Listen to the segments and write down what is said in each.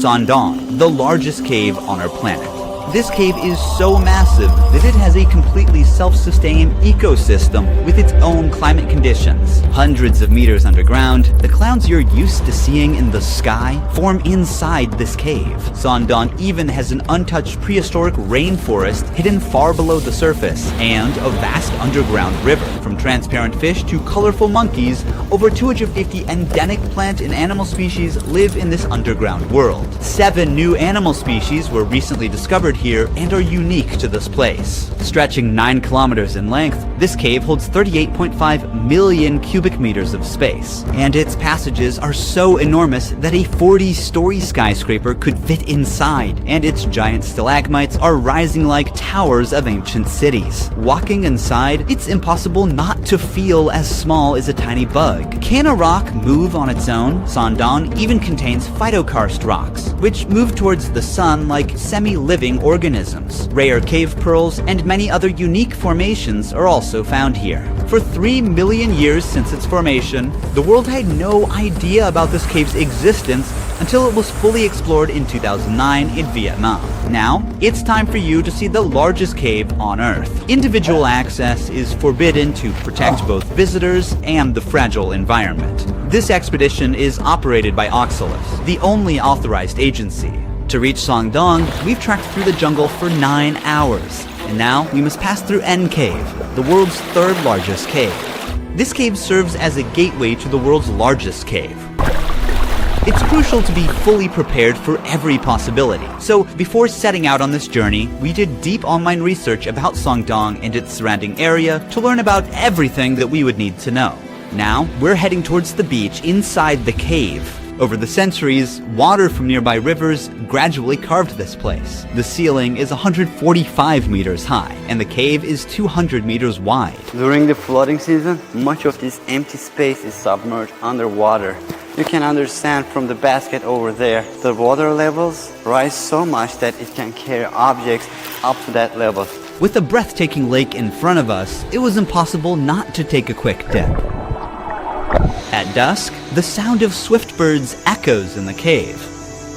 Sangdong, the largest cave on our planet. This cave is so massive that it has a completely self-sustained ecosystem with its own climate conditions. Hundreds of meters underground, the clouds you're used to seeing in the sky form inside this cave. Sangdong even has an untouched prehistoric rainforest hidden far below the surface, and a vast underground river. From transparent fish to colorful monkeys, over 250 endemic plant and animal species live in this underground world. 7 new animal species were recently discovered here and are unique to this place. Stretching 9 kilometers in length, this cave holds 38.5 million cubic meters of space, and its passages are so enormous that a 40-story skyscraper could fit inside, and its giant stalagmites are rising like towers of ancient cities. Walking inside, it's impossible not to feel as small as a tiny bug. Can a rock move on its own? Sangdong even contains phytokarst rocks, which move towards the sun like semi-living organisms. Rare cave pearls and many other unique formations are also found here. For 3 million years since its formation, the world had no idea about this cave's existence until it was fully explored in 2009 in Vietnam. Now, it's time for you to see the largest cave on Earth. Individual access is forbidden to protect both visitors and the fragile environment. This expedition is operated by Oxalis, the only authorized agency. To reach Sangdong, we've trekked through the jungle for 9 hours, and now we must pass through N Cave, the world's 3rd largest cave. This cave serves as a gateway to the world's largest cave. It's crucial to be fully prepared for every possibility. So before setting out on this journey, we did deep online research about Sangdong and its surrounding area to learn about everything that we would need to know. Now, we're heading towards the beach inside the cave. Over the centuries, water from nearby rivers gradually carved this place. The ceiling is 145 meters high, and the cave is 200 meters wide. During the flooding season, much of this empty space is submerged underwater. You can understand from the basket over there, the water levels rise so much that it can carry objects up to that level. With the breathtaking lake in front of us, it was impossible not to take a quick dip. At dusk, the sound of swift birds echoes in the cave.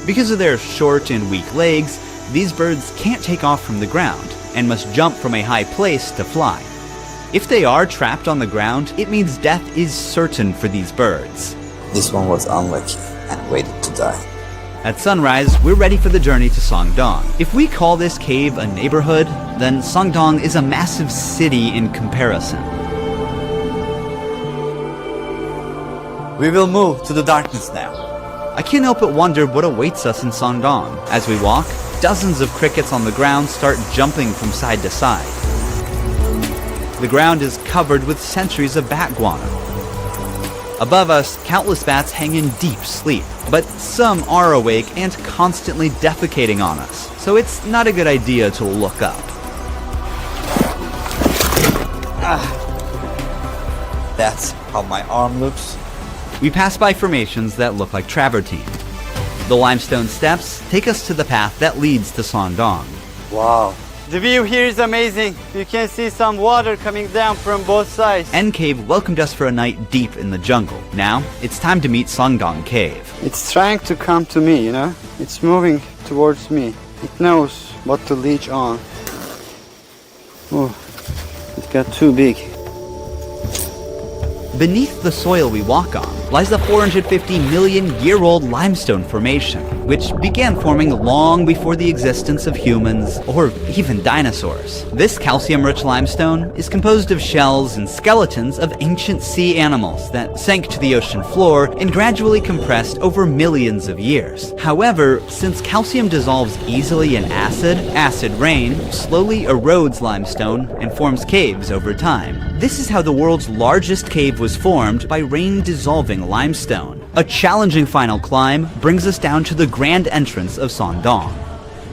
Because of their short and weak legs, these birds can't take off from the ground and must jump from a high place to fly. If they are trapped on the ground, it means death is certain for these birds. This one was unlucky and waited to die. At sunrise, we're ready for the journey to Sangdong. If we call this cave a neighborhood, then Sangdong is a massive city in comparison. We will move to the darkness now. I can't help but wonder what awaits us in Sangdong. As we walk, dozens of crickets on the ground start jumping from side to side. The ground is covered with centuries of bat guano. Above us, countless bats hang in deep sleep, but some are awake and constantly defecating on us, so it's not a good idea to look up. That's how my arm looks. We pass by formations that look like travertine. The limestone steps take us to the path that leads to Sangdong. Wow. The view here is amazing. You can see some water coming down from both sides. N Cave welcomed us for a night deep in the jungle. Now, it's time to meet Sangdong Cave. It's trying to come to me, you know? It's moving towards me. It knows what to leech on. Oh, it got too big. Beneath the soil we walk on lies the 450 million year old limestone formation, which began forming long before the existence of humans or even dinosaurs. This calcium-rich limestone is composed of shells and skeletons of ancient sea animals that sank to the ocean floor and gradually compressed over millions of years. However, since calcium dissolves easily in acid rain slowly erodes limestone and forms caves over time. This is how the world's largest cave was formed, by rain dissolving limestone. A challenging final climb brings us down to the grand entrance of Sangdong.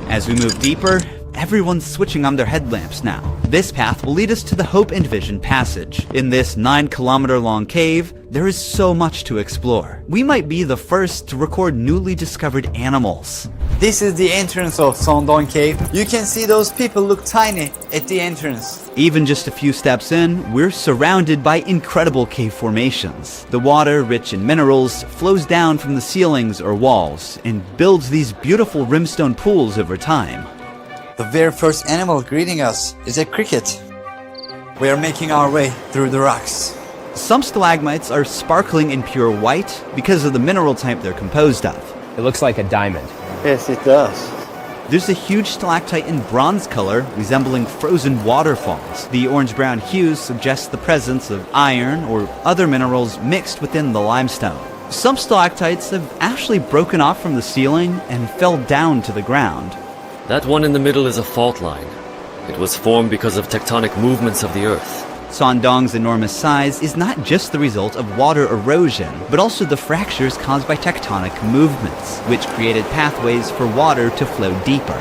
As we move deeper, everyone's switching on their headlamps now. This path will lead us to the Hope and Vision Passage. In this 9-kilometer-long cave, there is so much to explore. We might be the first to record newly discovered animals. This is the entrance of Sondong Cave. You can see those people look tiny at the entrance. Even just a few steps in, we're surrounded by incredible cave formations. The water, rich in minerals, flows down from the ceilings or walls and builds these beautiful rimstone pools over time. The very first animal greeting us is a cricket. We are making our way through the rocks. Some stalagmites are sparkling in pure white because of the mineral type they're composed of. It looks like a diamond. Yes, it does. There's a huge stalactite in bronze color, resembling frozen waterfalls. The orange-brown hues suggest the presence of iron or other minerals mixed within the limestone. Some stalactites have actually broken off from the ceiling and fell down to the ground. That one in the middle is a fault line. It was formed because of tectonic movements of the Earth. Sondong's enormous size is not just the result of water erosion, but also the fractures caused by tectonic movements, which created pathways for water to flow deeper.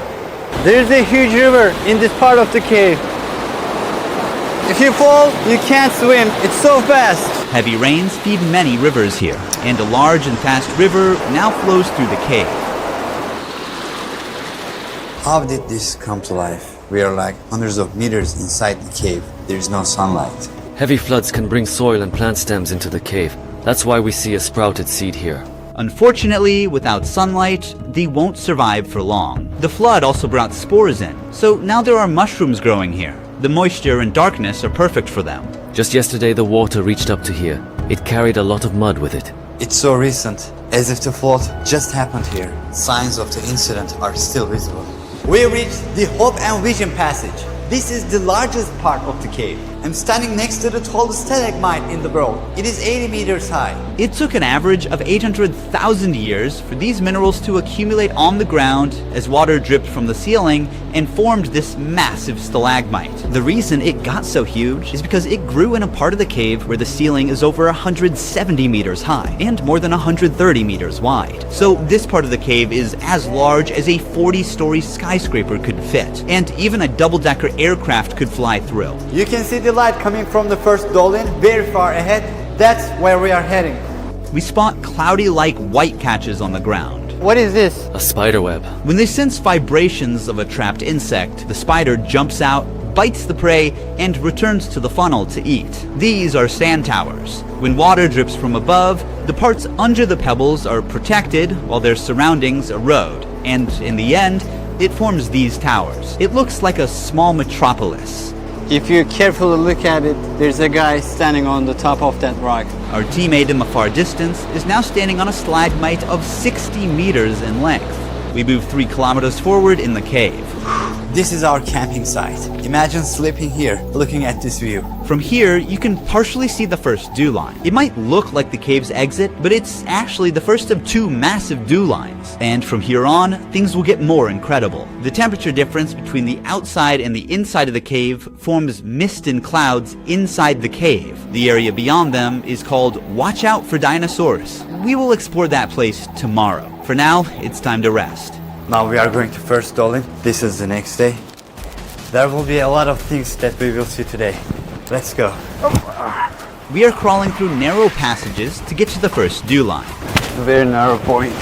There's a huge river in this part of the cave. If you fall, you can't swim. It's so fast. Heavy rains feed many rivers here, and a large and fast river now flows through the cave. How did this come to life? We are like hundreds of meters inside the cave. There is no sunlight. Heavy floods can bring soil and plant stems into the cave. That's why we see a sprouted seed here. Unfortunately, without sunlight, they won't survive for long. The flood also brought spores in, so now there are mushrooms growing here. The moisture and darkness are perfect for them. Just yesterday the water reached up to here. It carried a lot of mud with it. It's so recent, as if the flood just happened here. Signs of the incident are still visible. We reached the Hope and Vision Passage. This is the largest part of the cave. I'm standing next to the tallest stalagmite in the world. It is 80 meters high. It took an average of 800,000 years for these minerals to accumulate on the ground as water dripped from the ceiling and formed this massive stalagmite. The reason it got so huge is because it grew in a part of the cave where the ceiling is over 170 meters high and more than 130 meters wide. So this part of the cave is as large as a 40-story skyscraper could fit, and even a double-decker aircraft could fly through. You can see the light coming from the first dolin very far ahead. That's where we are heading. We spot cloudy-like white patches on the ground. What is this? A spider web. When they sense vibrations of a trapped insect, the spider jumps out, bites the prey, and returns to the funnel to eat. These are sand towers. When water drips from above, the parts under the pebbles are protected while their surroundings erode, and in the end, it forms these towers. It looks like a small metropolis. If you carefully look at it, there's a guy standing on the top of that rock. Our teammate in the far distance is now standing on a stalagmite of 60 meters in length. We move 3 kilometers forward in the cave. This is our camping site. Imagine sleeping here, looking at this view. From here, you can partially see the first dew line. It might look like the cave's exit, but it's actually the first of 2 massive dew lines. And from here on, things will get more incredible. The temperature difference between the outside and the inside of the cave forms mist and clouds inside the cave. The area beyond them is called Watch Out for Dinosaurs. We will explore that place tomorrow. For now, it's time to rest. Now we are going to first dolin. This is the next day. There will be a lot of things that we will see today. Let's go. We are crawling through narrow passages to get to the first dew line. A very narrow point.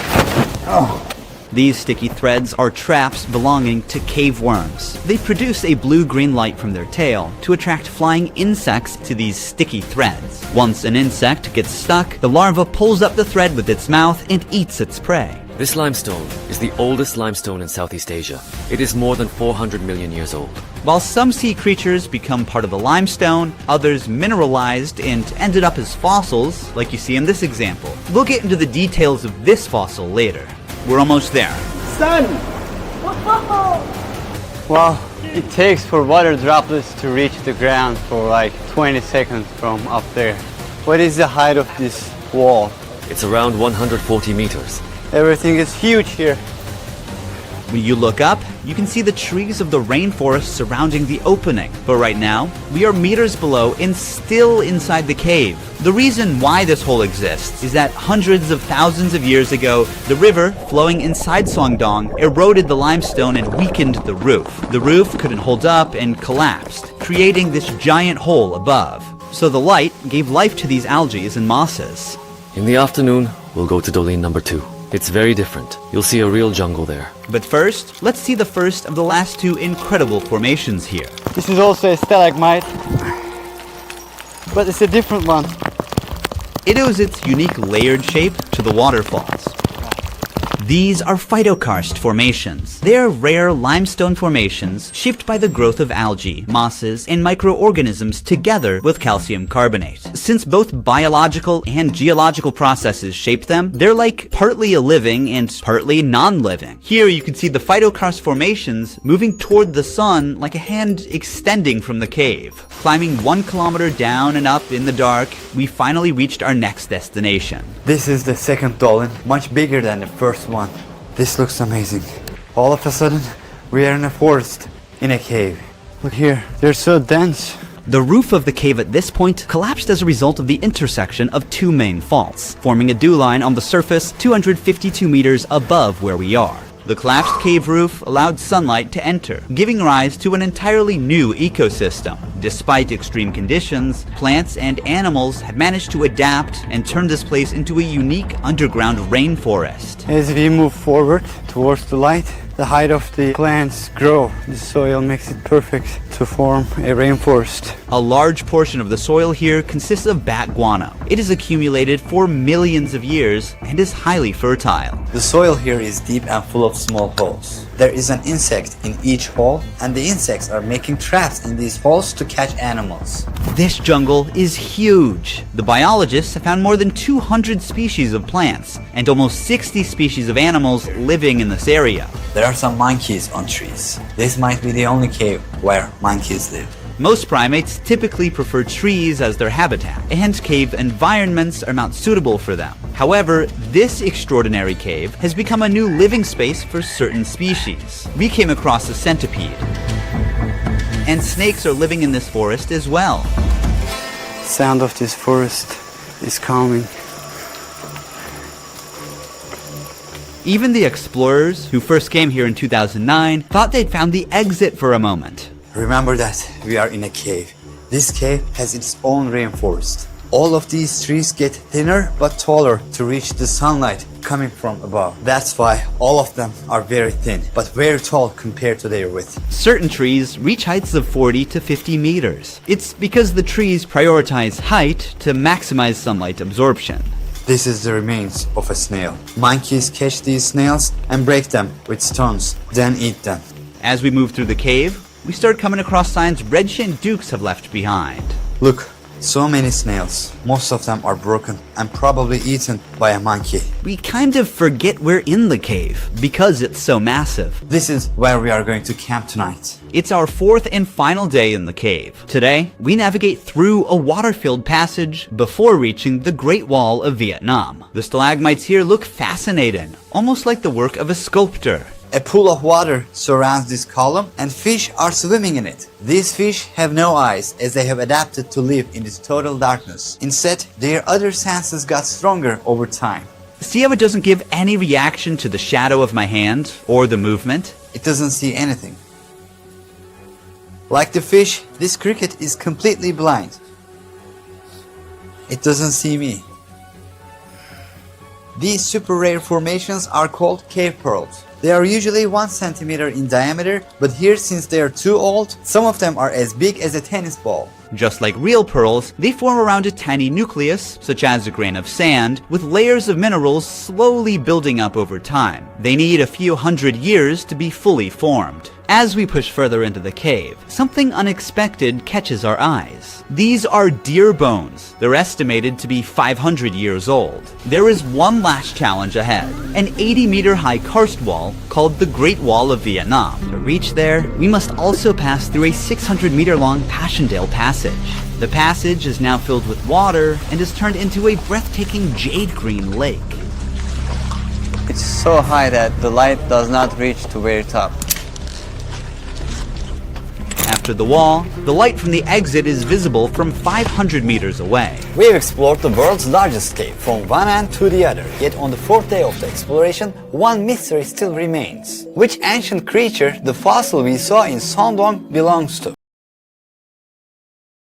These sticky threads are traps belonging to cave worms. They produce a blue-green light from their tail to attract flying insects to these sticky threads. Once an insect gets stuck, the larva pulls up the thread with its mouth and eats its prey. This limestone is the oldest limestone in Southeast Asia. It is more than 400 million years old. While some sea creatures become part of the limestone, others mineralized and ended up as fossils, like you see in this example. We'll get into the details of this fossil later. We're almost there. Sun! Well, it takes for water droplets to reach the ground for like 20 seconds from up there. What is the height of this wall? It's around 140 meters. Everything is huge here. When you look up, you can see the trees of the rainforest surrounding the opening. But right now, we are meters below and still inside the cave. The reason why this hole exists is that hundreds of thousands of years ago, the river flowing inside Sondong eroded the limestone and weakened the roof. The roof couldn't hold up and collapsed, creating this giant hole above. So the light gave life to these algae and mosses. In the afternoon, we'll go to Dolin number 2. It's very different. You'll see a real jungle there. But first, let's see the first of the last two incredible formations here. This is also a stalagmite, but it's a different one. It owes its unique layered shape to the waterfalls. These are phytokarst formations. They are rare limestone formations shaped by the growth of algae, mosses, and microorganisms together with calcium carbonate. Since both biological and geological processes shape them, they're like partly a living and partly non-living. Here you can see the phytokarst formations moving toward the sun like a hand extending from the cave. Climbing 1 kilometer down and up in the dark, we finally reached our next destination. This is the second dolmen, much bigger than the first one. This looks amazing. All of a sudden, we are in a forest, in a cave. Look here, they're so dense. The roof of the cave at this point collapsed as a result of the intersection of two main faults, forming a dew line on the surface 252 meters above where we are. The collapsed cave roof allowed sunlight to enter, giving rise to an entirely new ecosystem. Despite extreme conditions, plants and animals have managed to adapt and turn this place into a unique underground rainforest. As we move forward towards the light, the height of the plants grow. The soil makes it perfect to form a rainforest. A large portion of the soil here consists of bat guano. It is accumulated for millions of years and is highly fertile. The soil here is deep and full of small holes. There is an insect in each hole, and the insects are making traps in these holes to catch animals. This jungle is huge. The biologists have found more than 200 species of plants and almost 60 species of animals living in this area. There are some monkeys on trees. This might be the only cave where monkeys live. Most primates typically prefer trees as their habitat, and cave environments are not suitable for them. However, this extraordinary cave has become a new living space for certain species. We came across a centipede, and snakes are living in this forest as well. The sound of this forest is calming. Even the explorers who first came here in 2009 thought they'd found the exit for a moment. Remember that we are in a cave. This cave has its own rainforest. All of these trees get thinner but taller to reach the sunlight coming from above. That's why all of them are very thin, but very tall compared to their width. Certain trees reach heights of 40 to 50 meters. It's because the trees prioritize height to maximize sunlight absorption. This is the remains of a snail. Monkeys catch these snails and break them with stones, then eat them. As we move through the cave, we start coming across signs red-shinned dukes have left behind. Look, so many snails. Most of them are broken and probably eaten by a monkey. We kind of forget we're in the cave because it's so massive. This is where we are going to camp tonight. It's our fourth and final day in the cave. Today, we navigate through a water-filled passage before reaching the Great Wall of Vietnam. The stalagmites here look fascinating, almost like the work of a sculptor. A pool of water surrounds this column and fish are swimming in it. These fish have no eyes as they have adapted to live in this total darkness. Instead, their other senses got stronger over time. See how it doesn't give any reaction to the shadow of my hand or the movement? It doesn't see anything. Like the fish, this cricket is completely blind. It doesn't see me. These super rare formations are called cave pearls. They are usually 1 centimeter in diameter, but here, since they are too old, some of them are as big as a tennis ball. Just like real pearls, they form around a tiny nucleus, such as a grain of sand, with layers of minerals slowly building up over time. They need a few hundred years to be fully formed. As we push further into the cave, something unexpected catches our eyes. These are deer bones. They're estimated to be 500 years old. There is one last challenge ahead, an 80-meter high karst wall called the Great Wall of Vietnam. To reach there, we must also pass through a 600-meter long Passchendaele Passage. The passage is now filled with water and is turned into a breathtaking jade-green lake. It's so high that the light does not reach to very top. After the wall, the light from the exit is visible from 500 meters away. We've explored the world's largest cave from one end to the other, yet on the 4th day of the exploration, one mystery still remains. Which ancient creature the fossil we saw in Son Doong belongs to?